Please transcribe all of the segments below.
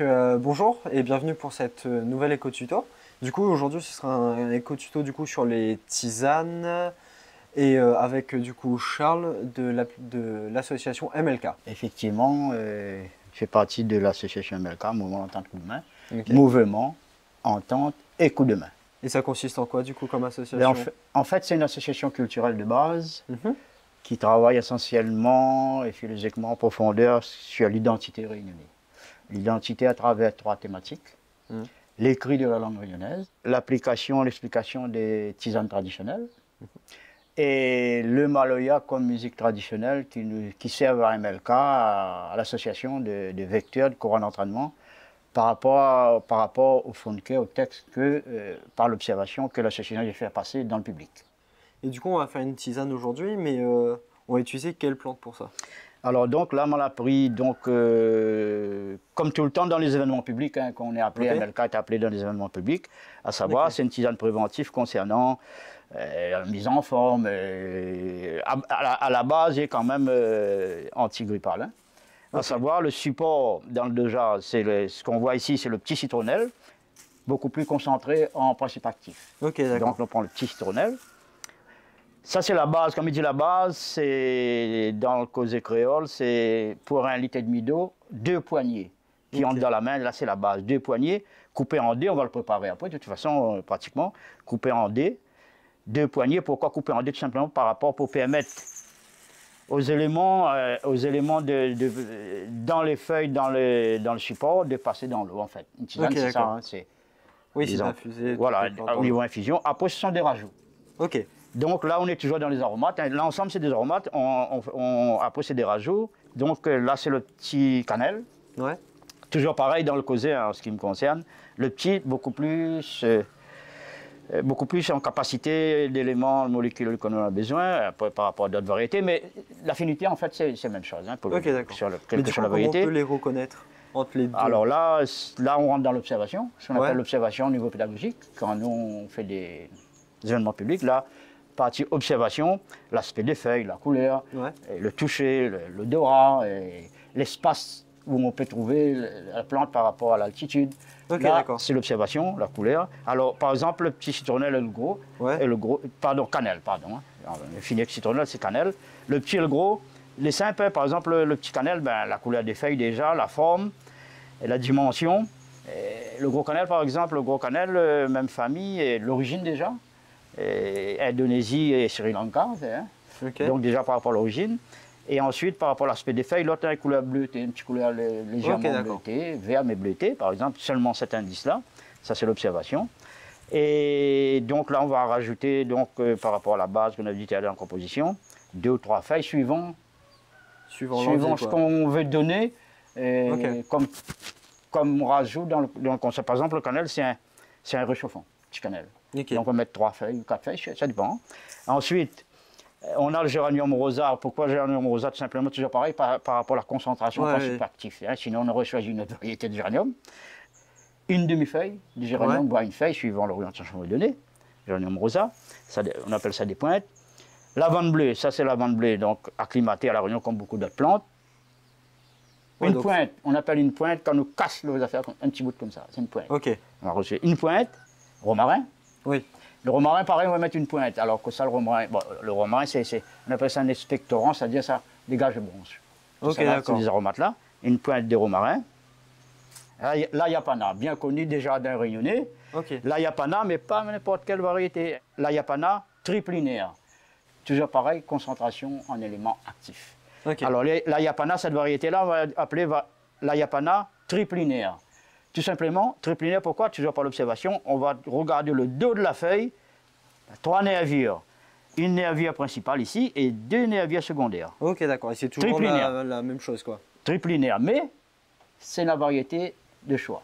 Bonjour et bienvenue pour cette nouvelle éco-tuto. Du coup, aujourd'hui, ce sera un éco-tuto du coup sur les tisanes et avec du coup Charles de l'association MLK. Effectivement, je fais partie de l'association MLK, Mouvement Entente Coup de Main, Ok. Mouvement, Entente et Coup de Main. Et ça consiste en quoi du coup comme association? En fait, c'est une association culturelle de base Mhm. qui travaille essentiellement et philosophiquement en profondeur sur l'identité réunionnais. L'identité à travers 3 thématiques. Mhm. L'écrit de la langue réunionnaise, l'application, l'explication des tisanes traditionnelles et le maloya comme musique traditionnelle qui sert à MLK, à l'association de vecteurs de courant d'entraînement par rapport au fond de cœur, au texte par l'observation que l'association a fait passer dans le public. Et du coup, on va faire une tisane aujourd'hui, mais on va utiliser quelle plante pour ça? Alors donc là, on l'a pris comme tout le temps dans les événements publics, hein, quand on est appelé, MLK est appelé dans les événements publics, à savoir c'est une tisane préventive concernant la mise en forme, à la base il est quand même antigrippal. Hein. À savoir le support dans le déjà, ce qu'on voit ici, c'est le petit citronnelle, beaucoup plus concentré en principe actif. Donc on prend le petit citronnelle. Ça, c'est la base. Comme il dit la base, c'est dans le causé créole, c'est pour 1,5 litre d'eau, 2 poignées qui entrent dans la main. Là, c'est la base. 2 poignées, coupées en dés. On va le préparer après, de toute façon, pratiquement. Coupées en dés. 2 poignées. Pourquoi couper en dés? Tout simplement par rapport pour permettre aux éléments dans les feuilles, dans le support, de passer dans l'eau, en fait. Une tisane, c'est ça. Hein, oui, c'est infusé. Voilà, au niveau infusion. Après, ce sont des rajouts. Ok. Donc là, on est toujours dans les aromates. L'ensemble, c'est des aromates. Après, c'est des rajouts. Donc là, c'est le petit cannelle. Ouais. Toujours pareil dans le causé, en ce qui me concerne. Le petit, beaucoup plus en capacité d'éléments moléculaires qu'on a besoin après, par rapport à d'autres variétés. Mais l'affinité, en fait, c'est la même chose. Hein, ok, d'accord. Mais du coup, comment on peut les reconnaître entre les deux? Alors là, on rentre dans l'observation, ce qu'on appelle l'observation au niveau pédagogique. Quand nous, on fait des événements publics, là, partie observation, l'aspect des feuilles, la couleur, le toucher, l'odorat, l'espace où on peut trouver la plante par rapport à l'altitude. Là, c'est l'observation, la couleur. Alors, par exemple, le petit citronnelle et le gros, cannelle, pardon. Hein. Le fini citronnelle, c'est cannelle. Le petit et le gros, les simples, par exemple, le petit cannelle, ben, la couleur des feuilles déjà, la forme, et la dimension. Et le gros cannelle, par exemple, le gros cannelle, même famille, et l'origine déjà. Indonésie et Sri Lanka, hein. Donc déjà par rapport à l'origine. Et ensuite, par rapport à l'aspect des feuilles, l'autre a une couleur bleutée, une petite couleur légèrement bleutée, vert mais bleuté, par exemple, seulement cet indice-là. Ça, c'est l'observation. Et donc là, on va rajouter, donc, par rapport à la base qu'on a dit en composition, 2 ou 3 feuilles suivant ce qu'on veut donner, comme on rajoute dans le concept. Par exemple, le cannelle, c'est un réchauffant, petit cannelle. Donc on va mettre 3 feuilles ou 4 feuilles, ça dépend. Ensuite, on a le géranium rosa. Pourquoi le géranium rosa? Tout simplement, toujours pareil, par rapport à la concentration principe actif. Hein. Sinon, on aurait choisi une autre variété de géranium. Une demi-feuille de géranium, voire une feuille, suivant l'orientation qu'on veut donner. Géranium rosa, on appelle ça des pointes. Lavande bleue, ça c'est lavande bleue, donc acclimatée à la Réunion comme beaucoup d'autres plantes. Une pointe, on appelle une pointe quand on nous casse les affaires, un petit bout comme ça, c'est une pointe. On va reçu une pointe, romarin. Oui. Le romarin, pareil, on va mettre une pointe. Alors que ça, le romarin, on appelle ça un expectorant, c'est-à-dire ça dégage le bronze. C'est des aromates là. Une pointe de romarin. L'ayapana, bien connu déjà d'un Réunionnais. L'ayapana, mais pas n'importe quelle variété. L'ayapana triplinaire. Toujours pareil, concentration en éléments actifs. Alors l'ayapana, cette variété-là, on va appeler l'ayapana triplinaire. Tout simplement, triplinaire, pourquoi? Toujours par l'observation, on va regarder le dos de la feuille, 3 nervures. Une nervure principale ici et 2 nervures secondaires. Ok, d'accord. Et c'est toujours la même chose, quoi. Triplinaire, mais c'est la variété de choix.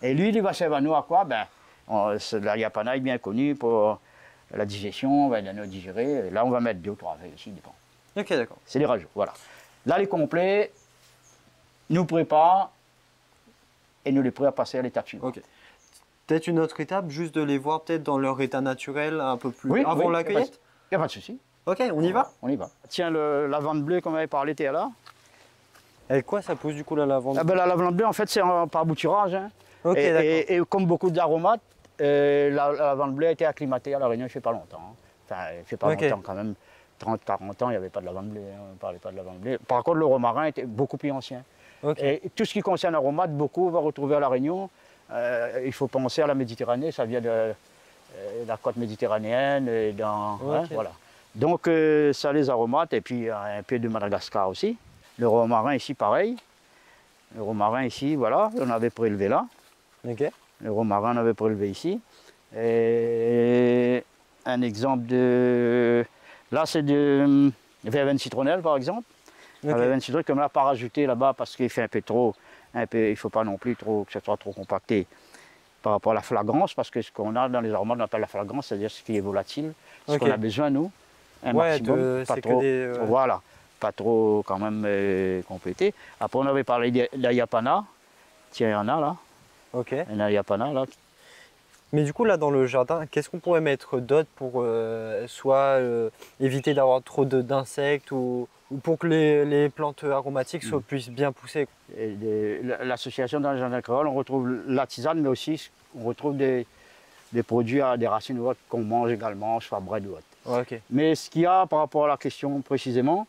Et l'huile, il va servir à nous à quoi? L'ayapana est bien connu pour la digestion, on va nous digérer. Là, on va mettre 2 ou 3 feuilles ici, dépend. Ok, d'accord. C'est des rajouts, voilà. Là, les complets nous préparent et nous les prêts à passer à l'étape suivante. Peut-être une autre étape, juste de les voir peut-être dans leur état naturel un peu plus avant la cueillette. Il n'y a pas de souci. Ok, on y va? On y va. Tiens, la lavande bleue qu'on avait parlé tout à l'heure. Avec quoi ça pousse du coup la lavande? Ah ben, la lavande bleue, en fait, c'est par bouturage. Hein. Okay, et comme beaucoup d'aromates, la lavande bleue a été acclimatée à La Réunion il ne fait pas longtemps. Hein. Enfin, il ne fait pas longtemps quand même. 30-40 ans, il n'y avait pas de lavande bleue. Hein. On ne parlait pas de lavande bleue. Par contre, le romarin était beaucoup plus ancien. Et tout ce qui concerne aromates, beaucoup on va retrouver à La Réunion. Il faut penser à la Méditerranée, ça vient de la côte méditerranéenne. Et hein, voilà. Donc, ça, les aromates, et puis un peu de Madagascar aussi. Le romarin ici, pareil. Le romarin ici, voilà, on avait prélevé là. Le romarin, on avait prélevé ici. Et un exemple de... Là, c'est de verveine citronnelle, par exemple. La verveine citronnelle, comme là, pas rajouter là-bas parce qu'il fait un peu trop... il ne faut pas non plus trop, que ce soit trop compacté par rapport à la flagrance, parce que ce qu'on a dans les aromates, on appelle la flagrance, c'est-à-dire ce qui est volatile, ce qu'on a besoin, nous, un maximum, pas trop, voilà, pas trop quand même complété. Après, on avait parlé de l'ayapana, tiens, il y en a là, un ayapana là. Mais du coup, là, dans le jardin, qu'est-ce qu'on pourrait mettre d'autre pour soit éviter d'avoir trop d'insectes ou pour que les plantes aromatiques puissent bien pousser? L'association dans le jardin créole, on retrouve la tisane, mais aussi on retrouve des produits à des racines ou autres qu'on mange également, soit bread ou autre. Mais ce qu'il y a par rapport à la question précisément,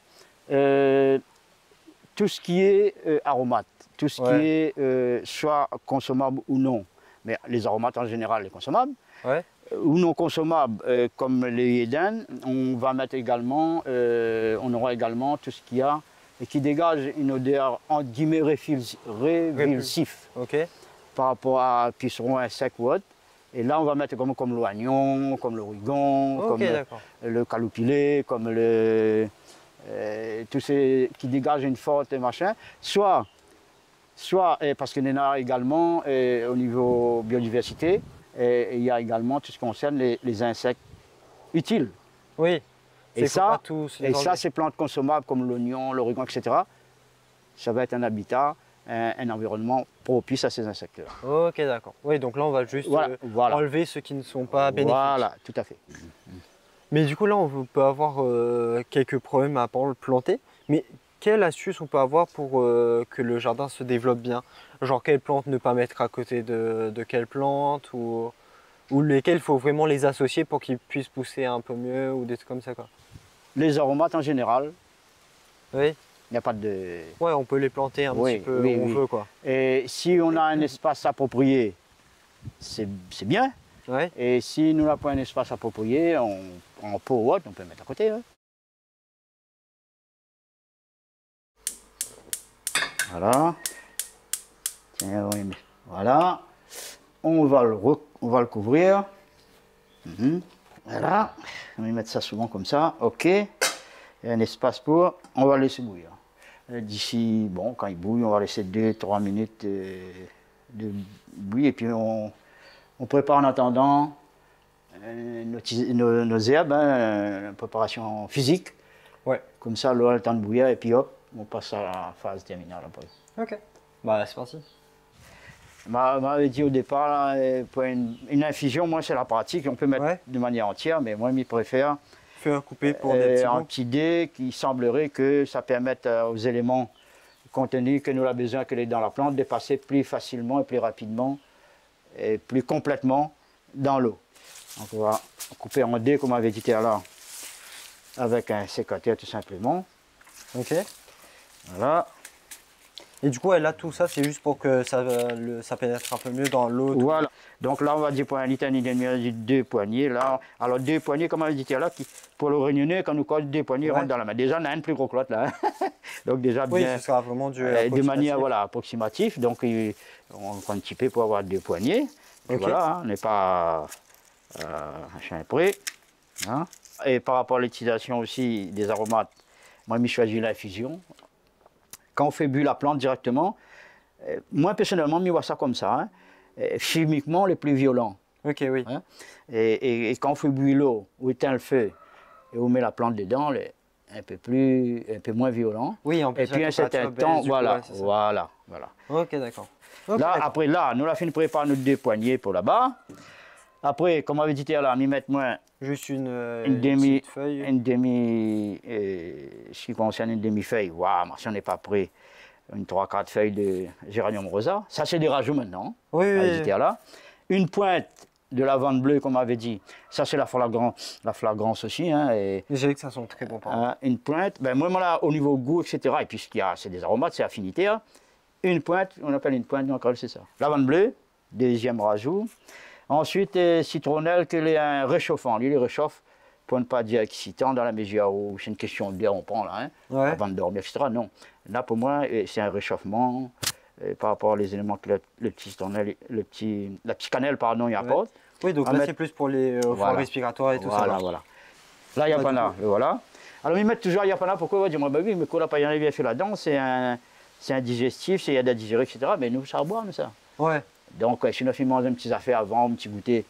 tout ce qui est aromate, tout ce qui est soit consommable ou non, mais les aromates en général, les consommables, ou non consommables, comme les édennes, on va mettre également, on aura également tout ce qu'il y a et qui dégage une odeur entre guillemets révulsif par rapport à pucerons, insectes ou autres. Et là, on va mettre comme l'oignon, comme le rigon, comme le caloupilé, comme tous ces qui dégagent une forte machin. Soit parce qu'il y en a également au niveau biodiversité, et il y a également tout ce qui concerne les insectes utiles. Et ça, ces plantes consommables comme l'oignon, l'origan, etc., ça va être un habitat, un environnement propice à ces insectes-là. Ok, d'accord. Oui, donc là, on va juste enlever ceux qui ne sont pas bénéfiques. Voilà, tout à fait. Mais du coup, là, on peut avoir quelques problèmes à part le planter. Mais quelle astuce on peut avoir pour que le jardin se développe bien? Genre, quelles plantes ne pas mettre à côté de quelles plantes ou lesquelles il faut vraiment les associer pour qu'ils puissent pousser un peu mieux ou des trucs comme ça, quoi. Les aromates en général. Il n'y a pas de... Ouais, on peut les planter un petit peu où on veut, quoi. Et si on a un espace approprié, c'est bien. Et si nous n'avons pas un espace approprié, en pot ou autre, on peut mettre à côté. Voilà. Tiens, voilà. On va le couvrir. Voilà. On va mettre ça souvent comme ça. OK. Il y a un espace pour... On va laisser bouillir. D'ici, bon, quand il bouille, on va laisser 2-3 minutes de bouillir. Et puis on prépare en attendant nos herbes, une préparation physique. Comme ça, l'eau a le temps de bouillir et puis hop, on passe à la phase terminale après. Ok, bah c'est parti. On m'avait dit au départ, là, pour une infusion, moi c'est la pratique, on peut mettre de manière entière, mais moi je préfère faire couper pour des petits dés qui semblerait que ça permette aux éléments contenus que nous avons besoin que les dans la plante de passer plus facilement et plus rapidement et plus complètement dans l'eau. Donc on va couper en dés comme on avait dit tout à l'heure avec un sécateur tout simplement. Ok. Voilà. Et du coup, là, tout ça, c'est juste pour que ça pénètre un peu mieux dans l'eau. Voilà. Donc là, on va dire pour un litre, deux poignées. Là. Alors, deux poignées, comme on a dit là, pour le réunionnais, quand nous colle deux poignées, rentre dans la main. Déjà, on a un plus gros que l'autre là. Donc, déjà bien. Ce sera vraiment de manière approximative. Donc, on prend un petit peu pour avoir deux poignées. Voilà, on n'est pas un prêt. Hein. Et par rapport à l'utilisation aussi des aromates, moi, j'ai choisi l'infusion. Quand on fait bulle la plante directement, moi personnellement, je vois ça comme ça, chimiquement les plus violents. Ok, oui. Hein? Et quand on fait bouillir l'eau, on éteint le feu et on met la plante dedans, un peu moins violent. Oui, en plus, et puis un certain temps, voilà. Ok, d'accord. Là, après, là, nous avons fini de préparer nos deux poignées pour là-bas. Après, comme on avait dit tout à l'heure, on met moins juste une demi-feuille. Ce qui concerne une demi-feuille, waouh, si on n'est pas prêt, une 3-4 feuilles de géranium rosa. Ça, c'est des rajouts maintenant. Oui, oui. Là. Une pointe de lavande bleue, comme on avait dit. Ça, c'est la flagrance aussi. Hein, et j'ai vu que ça sent très bon. Une pointe, ben, moi, là, au niveau goût, etc., et puis ce qu'il y a, c'est des aromates, c'est affinité. Hein. Une pointe, on appelle une pointe, donc c'est ça. Lavande bleue, deuxième rajout. Ensuite, citronnelle, qui est un réchauffant. Lui, il réchauffe, pour ne pas dire excitant, dans la mesure où c'est une question d'air, on prend là, hein, avant de dormir, etc. Non. Là, pour moi, c'est un réchauffement par rapport aux éléments que le petit citronnelle, la petite cannelle, pardon, il apporte. Oui, donc là, c'est plus pour les voies respiratoires et tout ça. Voilà. Là, il n'y a pas là, voilà. Alors, ils mettent toujours Yapana, pourquoi? Dis-moi, bah oui, mais quoi, là, pas y en a bien fait là-dedans, c'est un digestif, il y a des digérés, etc. Mais nous, ça à boire, nous, ça. Ouais. Donc, si on mange un petit affaire avant, un petit goûter,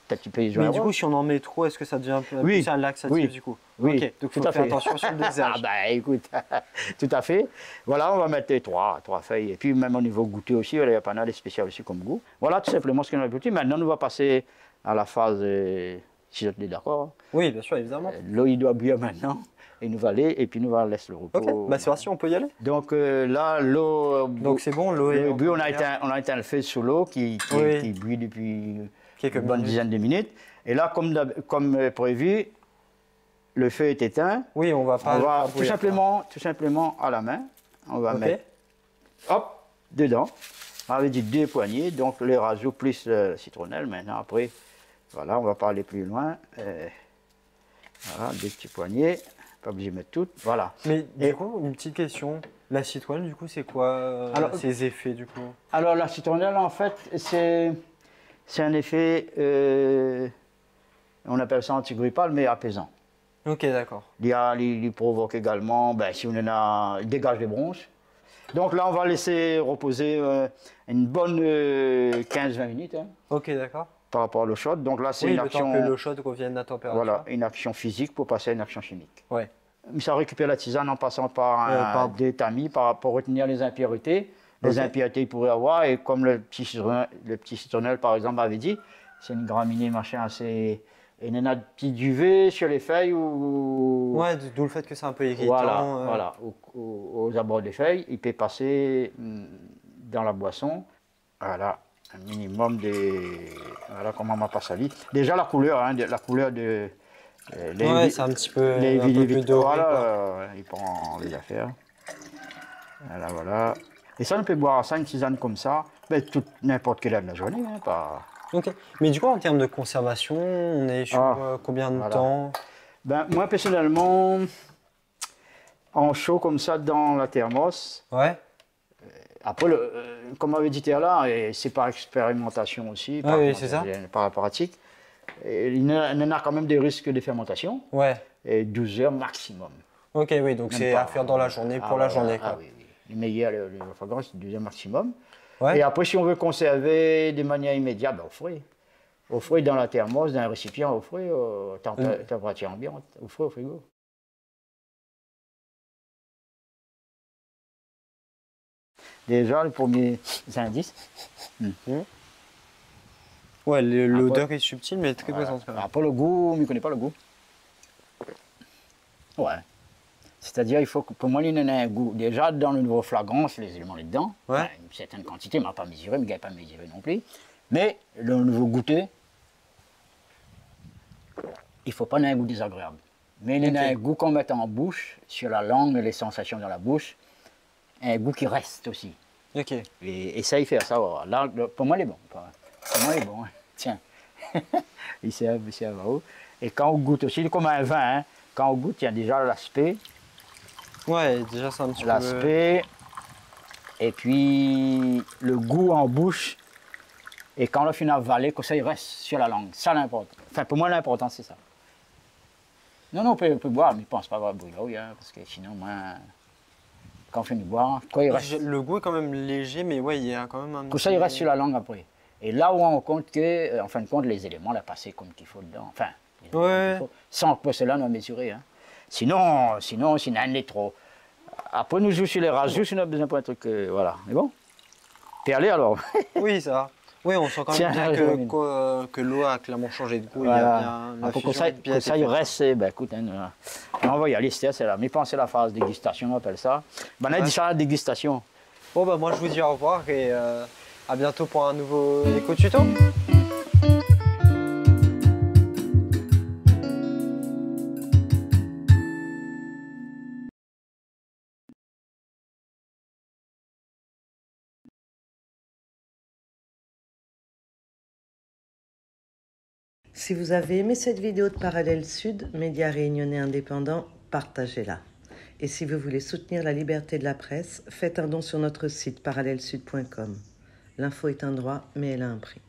peut-être tu peux y jouer. Mais du coup, si on en met trop, est-ce que ça devient plus un laxatif du coup? Oui, okay. Donc, il faut faire attention sur le dosage. Ah, bah écoute, tout à fait. Voilà, on va mettre trois feuilles. Et puis, même au niveau goûter aussi, il y a pas mal de spécial aussi comme goût. Voilà, tout simplement ce qu'on a goûté. Maintenant, on va passer à la phase, si vous êtes d'accord. Oui, bien sûr, évidemment. L'eau, il doit bouillir maintenant. Et nous va aller, et puis nous va laisser le repos. Ok, bah c'est parti, on peut y aller. Donc là, l'eau. Donc c'est bon, l'eau est. On a éteint le feu sous l'eau qui bouille depuis une bonne dizaine de minutes. Et là, comme prévu, le feu est éteint. Oui, on va pas. Tout simplement à la main, on va mettre, hop, dedans. On avait dit 2 poignées, donc le rajout plus le citronnelle. Maintenant, après, voilà, on va pas aller plus loin. Voilà, 2 petits poignées. Pas obligé de mettre toutes, voilà. Mais du coup, une petite question, la citronnelle, du coup, c'est quoi ses effets, du coup? Alors, la citronnelle, en fait, c'est un effet, on appelle ça antigrippal, mais apaisant. Ok, d'accord. Il provoque également, si on en a, il dégage les bronches. Donc là, on va laisser reposer une bonne 15-20 minutes. Hein, ok, d'accord. Par rapport à l'eau chaude. Donc là, c'est une action. Que l'eau chaude revienne à température. Voilà, une action physique pour passer à une action chimique. Ouais. Ça récupère la tisane en passant par des tamis pour retenir les impuretés. Les impuretés qu'il pourrait avoir. Et comme le petit citronnelle, par exemple, avait dit, c'est une graminée, machin, assez. Et il y en a des petits duvets sur les feuilles. Ouais, d'où le fait que c'est un peu irritant. Voilà. Aux abords des feuilles, il peut passer dans la boisson. Voilà. Un minimum de. Voilà comment on m'a pas sali. Déjà la couleur, hein, c'est un petit peu. Un peu plus doré. Voilà, il prend les affaires. Voilà. Et ça, on peut boire ça, une tisane comme ça, n'importe quelle heure de la journée. Hein, pas... Ok. Mais du coup, en termes de conservation, on est sur combien de temps? Moi, personnellement, en chaud comme ça, dans la thermos. Ouais. Après, comme on avait dit tout à l'heure, c'est par expérimentation aussi, par pratique. Il y en a quand même des risques de fermentation. Ouais. Et 12 heures maximum. Ok, oui, donc c'est à faire dans la journée, pour la journée. Quoi. Oui. Le meilleur, le flagrant, c'est 12 heures maximum. Ouais. Et après, si on veut conserver de manière immédiate, au frais. Au frais dans la thermos, dans un récipient, au frais, température ambiante, au frais, au frigo. Déjà, les premiers indices. Ouais, l'odeur est subtile, mais très présente. Après, le goût, on ne connaît pas le goût. Ouais. C'est-à-dire, il faut que, pour moi, il y en a un goût. Déjà, dans le niveau flagrance, les éléments là-dedans, une certaine quantité, mais pas mesuré, mais il n'y a pas mesuré non plus. Mais le niveau goûter, il ne faut pas avoir un goût désagréable. Mais il y en a un goût qu'on met en bouche, sur la langue, les sensations dans la bouche, un goût qui reste aussi. Ok. Et ça, il fait ça. Là, pour moi, il est bon. Pour moi, il est bon. Hein. Tiens. il sert à haut. Et quand on goûte aussi, il est comme un vin. Hein. Quand on goûte, il y a déjà l'aspect. Ouais, déjà, c'est un petit peu. L'aspect. Et puis, le goût en bouche. Et quand on finit avaler, que ça, il reste sur la langue. Ça, l'important. Enfin, pour moi, l'important, c'est ça. Non, on peut boire, mais je ne pense pas avoir bouillon, hein, parce que sinon, moi. Quand on finit de boire, quoi il reste. Le goût est quand même léger, mais ouais, il y a quand même un. Tout ça, il reste sur la langue après. Et là où on compte que, en fin de compte, les éléments, là, passé comme qu'il faut dedans. Enfin, sans que cela nous mesurer. Hein. Sinon, un est trop. Après, nous jouons sur les rajouts, si on a besoin pour un truc. Voilà. Mais bon. T'es allé alors? Oui, ça va. Oui, on sent quand même bien que l'eau a clairement changé de goût. Voilà. Que ça, il reste, écoute, on va y aller, c'est là. Mais pensez à la phase dégustation, on appelle ça. On a dit ça, la dégustation. Bon bah moi je vous dis au revoir et à bientôt pour un nouveau éco-tuto. Si vous avez aimé cette vidéo de Parallèle Sud, média réunionnais indépendant, partagez-la. Et si vous voulez soutenir la liberté de la presse, faites un don sur notre site parallèlesud.com. L'info est un droit, mais elle a un prix.